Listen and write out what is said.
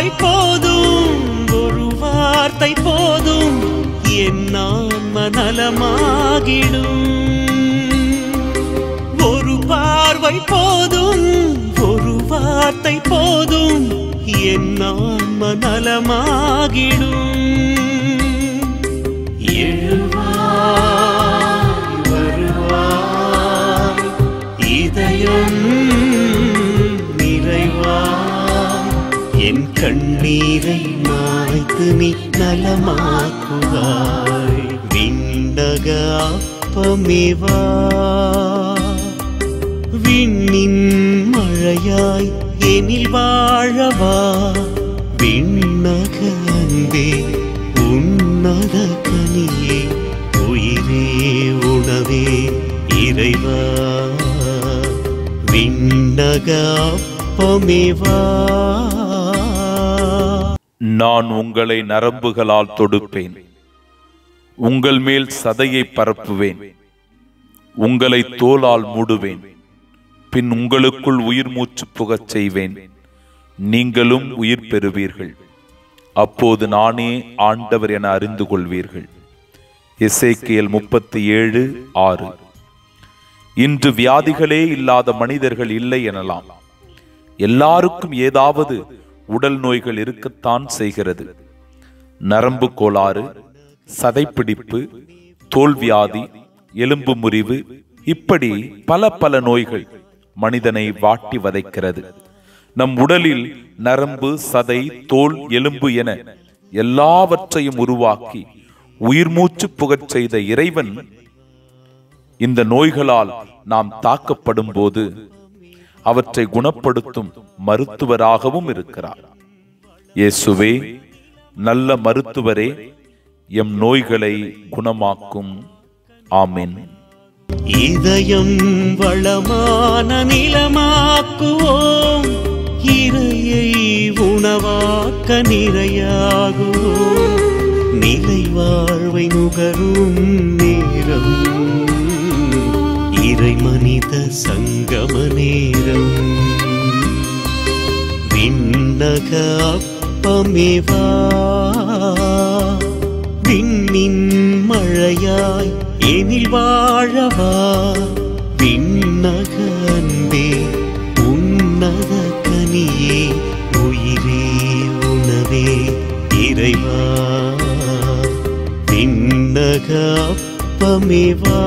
பார்வை போதும், ஒரு வார்த்தை போதும், என் ஆன்ம நலமாகிடும். ஒரு பார்வை போதும், ஒரு வார்த்தை போதும், என் ஆன்ம நலமாகிடும். எழுவாய் வருவாய் இதயம் நிறைவாய், என் கண்ணீரை மாய்த்து நீ நலமாக்குவாய். விண்ணக அப்பமேவா, விண்ணின் மழையாய் எனில் வாழவா. விண்ணக அன்பே உன்னத கனியே, உயிரே உணவே இறைவா. விண்ணக அப்பமேவா. நான் உங்களை நரம்புகளால் தொடுப்பேன், உங்கள் மேல் சதையை பரப்புவேன், உங்களை தோலால் மூடுவேன். பின் உங்களுக்குள் உயிர் மூச்சு புகச் செய்வேன், நீங்களும் உயிர் பெறுவீர்கள். அப்போது நானே ஆண்டவர் என அறிந்து கொள்வீர்கள். எசேக்கியேல் 37:6. இன்று வியாதிகளே இல்லாத மனிதர்கள் இல்லை எனலாம். எல்லாருக்கும் ஏதாவது உடல் நோய்கள் இருக்கத்தான் செய்கிறது. நரம்பு கோளாறு, சதைப்பிடிப்பு, தோல்வியாதி, எலும்பு முறிவு, இப்படி பல நோய்கள் மனிதனை வாட்டி வதைக்கிறது. நம் உடலில் நரம்பு, சதை, தோல், எலும்பு என எல்லாவற்றையும் உருவாக்கி உயிர் மூச்சு புகச் செய்த இறைவன் இந்த நோய்களால் நாம் தாக்கப்படும் போது அவற்றை குணப்படுத்தும் மருத்துவராகவும் இருக்கிறார். இயேசுவே நல்ல மருத்துவரே, எம் நோய்களை குணமாக்கும். ஆமென். இதயம் வளமான நிலமாக்குவோம், இறையை உணவாக்க நிறையாகுவோம். நிலை வாழ்வை நுகரும் நேரம், இறை மனித சங்கம நேரம். விண்ணக அப்பமேவா, விண்ணின் மழையாய் எனில் வாழவா. விண்ணக அன்பே உன்னத கனியே, உயிரே உணவே இறைவா. விண்ணக அப்பமேவா.